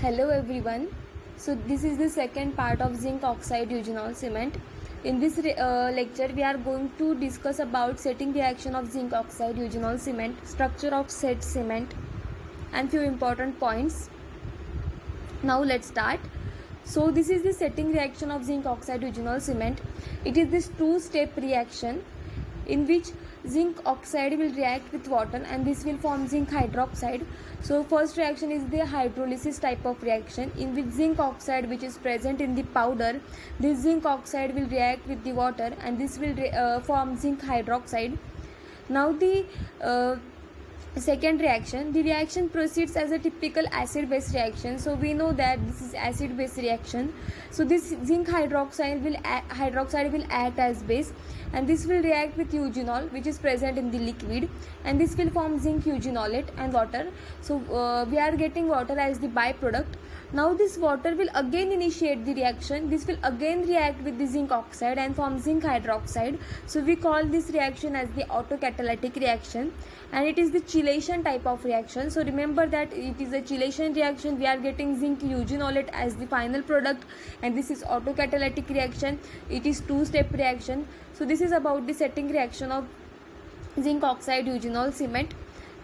Hello everyone. So this is the second part of zinc oxide eugenol cement. In this lecture we are going to discuss about setting reaction of zinc oxide eugenol cement, structure of set cement and few important points. Now let's start. So this is the setting reaction of zinc oxide eugenol cement. It is this two-step reaction in which zinc oxide will react with water and this will form zinc hydroxide. So first reaction is the hydrolysis type of reaction in which zinc oxide which is present in the powder, this zinc oxide will react with the water and this will form zinc hydroxide. Now the second reaction, the reaction proceeds as a typical acid base reaction. So we know that this is acid base reaction. So this zinc hydroxide will act as base and this will react with eugenol which is present in the liquid and this will form zinc eugenolate and water. So we are getting water as the byproduct. Now this water will again initiate the reaction. This will again react with the zinc oxide and form zinc hydroxide. So we call this reaction as the autocatalytic reaction and it is the chelation type of reaction. So remember that it is a chelation reaction. We are getting zinc eugenolate as the final product and this is autocatalytic reaction. It is two-step reaction. So this is about the setting reaction of zinc oxide eugenol cement.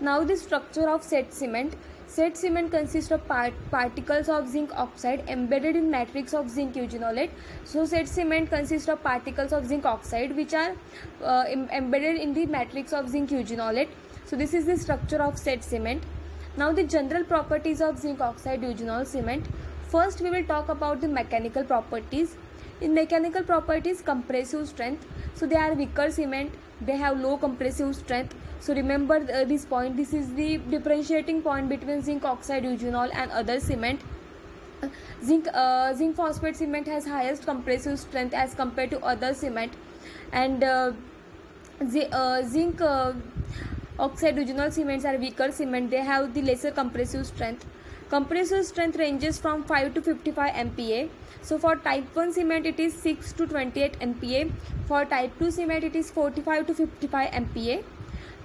Now the structure of set cement. Set cement consists of particles of zinc oxide embedded in matrix of zinc eugenolate. So set cement consists of particles of zinc oxide which are embedded in the matrix of zinc eugenolate. So this is the structure of set cement. Now the general properties of zinc oxide eugenol cement. First we will talk about the mechanical properties. In mechanical properties, compressive strength. So they are weaker cement, they have low compressive strength. So remember this point. This is the differentiating point between zinc oxide eugenol and other cement. Zinc phosphate cement has highest compressive strength as compared to other cement and zinc oxide eugenol cements are weaker cement. They have the lesser compressive strength. Compressive strength ranges from 5 to 55 MPa. So for type 1 cement it is 6 to 28 MPa. For type 2 cement it is 45 to 55 MPa.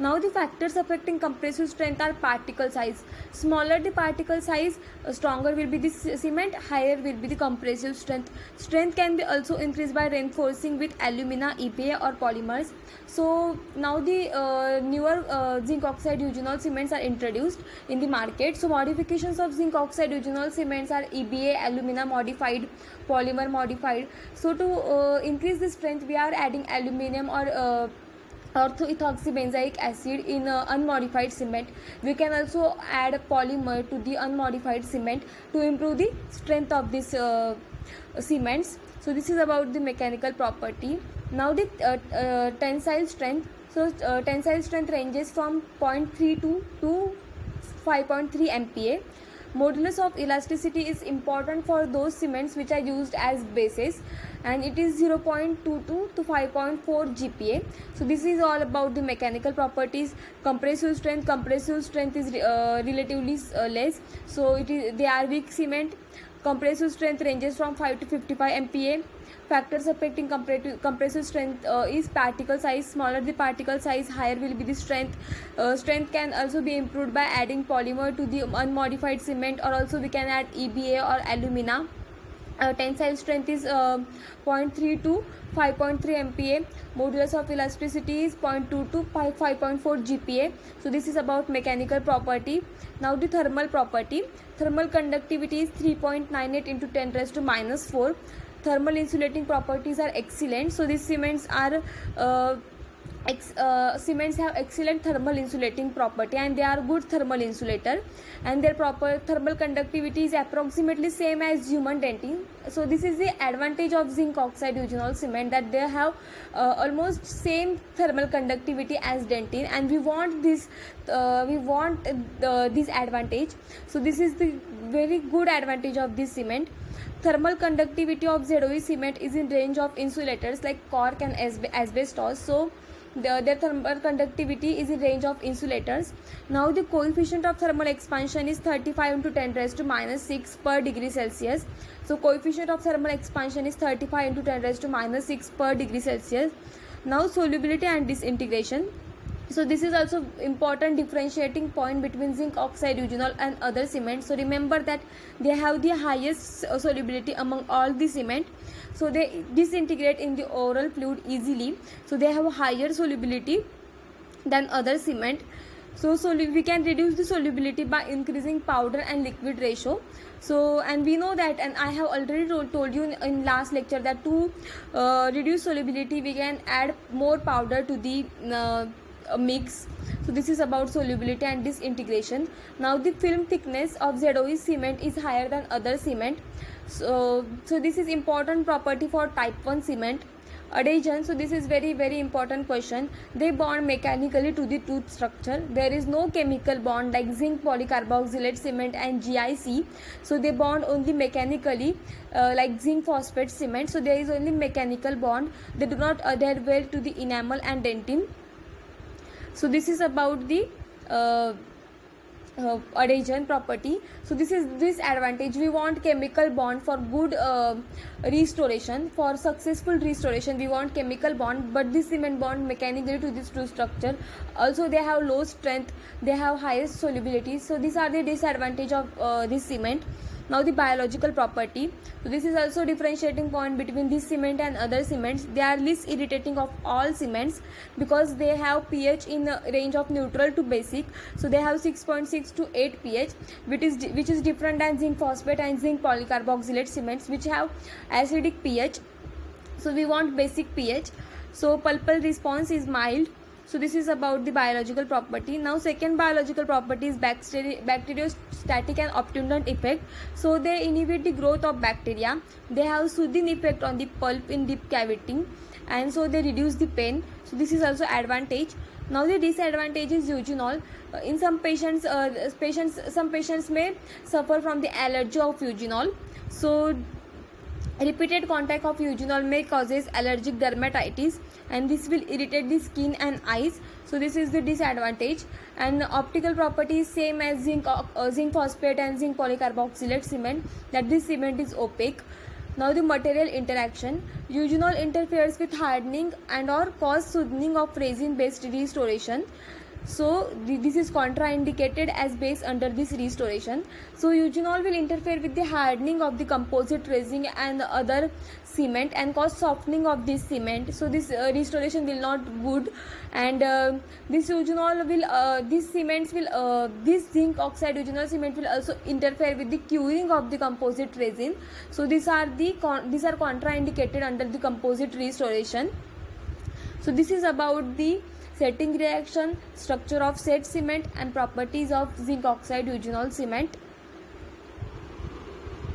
Now the factors affecting compressive strength are particle size. Smaller the particle size, stronger will be the cement, higher will be the compressive strength. Strength can be also increased by reinforcing with alumina, EPA or polymers. So now the newer zinc oxide eugenol cements are introduced in the market. So modifications of zinc oxide eugenol cements are EBA, alumina modified, polymer modified. So to increase the strength we are adding aluminum or orthoethoxybenzoic acid in unmodified cement. We can also add polymer to the unmodified cement to improve the strength of this cements. So this is about the mechanical property. Now the tensile strength. So tensile strength ranges from 0.32 to 5.3 MPa. Modulus of elasticity is important for those cements which are used as bases and it is 0.22 to 5.4 GPa. So this is all about the mechanical properties. Compressive strength is relatively less. So they are weak cement. Compressive strength ranges from 5 to 55 MPa. Factors affecting compressive strength is particle size. Smaller the particle size, higher will be the strength. Strength can also be improved by adding polymer to the unmodified cement or also we can add EBA or alumina. Tensile strength is 0.3 to 5.3 MPa. Modulus of elasticity is 0.2 to 5.4 GPa. So this is about mechanical property. Now the thermal property. Thermal conductivity is 3.98 into 10 raised to minus 4. Thermal insulating properties are excellent. So these cements are cements have excellent thermal insulating property and they are good thermal insulator and their proper thermal conductivity is approximately same as human dentin. So this is the advantage of zinc oxide eugenol cement, that they have almost same thermal conductivity as dentin and we want this advantage. So this is the very good advantage of this cement. Thermal conductivity of ZOE cement is in range of insulators like cork and asbestos. So their thermal conductivity is in range of insulators. Now the coefficient of thermal expansion is 35 into 10 raised to minus 6 per degree Celsius. So coefficient of thermal expansion is 35 into 10 raised to minus 6 per degree Celsius. Now solubility and disintegration. So this is also important differentiating point between zinc oxide eugenol and other cement. So remember that they have the highest solubility among all the cement. So they disintegrate in the oral fluid easily. So they have a higher solubility than other cement. So we can reduce the solubility by increasing powder and liquid ratio. So, and we know that, and I have already told you in last lecture that to reduce solubility we can add more powder to the mix. So this is about solubility and disintegration. Now the film thickness of ZOE cement is higher than other cement. So this is important property for type 1 cement. Adhesion, so this is very important question. They bond mechanically to the tooth structure. There is no chemical bond like zinc polycarboxylate cement and GIC. So they bond only mechanically like zinc phosphate cement. So there is only mechanical bond. They do not adhere well to the enamel and dentin. So this is about the adhesion property. So this is disadvantage. We want chemical bond for good restoration. For successful restoration we want chemical bond, but this cement bond mechanically to this true structure. Also they have low strength, they have highest solubility. So these are the disadvantage of this cement. Now the biological property. So this is also differentiating point between this cement and other cements. They are least irritating of all cements because they have pH in a range of neutral to basic. So they have 6.6 to 8 pH, which is different than zinc phosphate and zinc polycarboxylate cements, which have acidic pH. So we want basic pH. So pulpal response is mild. So this is about the biological property. Now second biological property is bacteriostatic and obtundant effect. So they inhibit the growth of bacteria. They have soothing effect on the pulp in deep cavity, and so they reduce the pain. So this is also advantage. Now the disadvantage is eugenol. In some patients, some patients may suffer from the allergy of eugenol. So repeated contact of eugenol may causes allergic dermatitis, and this will irritate the skin and eyes. So this is the disadvantage. And optical property is same as zinc phosphate and zinc polycarboxylate cement, that this cement is opaque. Now the material interaction. Eugenol interferes with hardening and or cause soothing of resin based restoration. So this is contraindicated as base under this restoration. So eugenol will interfere with the hardening of the composite resin and other cement and cause softening of this cement. So this restoration will not good, and this eugenol will this zinc oxide eugenol cement will also interfere with the curing of the composite resin. So these are contraindicated under the composite restoration. So this is about the setting reaction, structure of set cement, and properties of zinc oxide eugenol cement.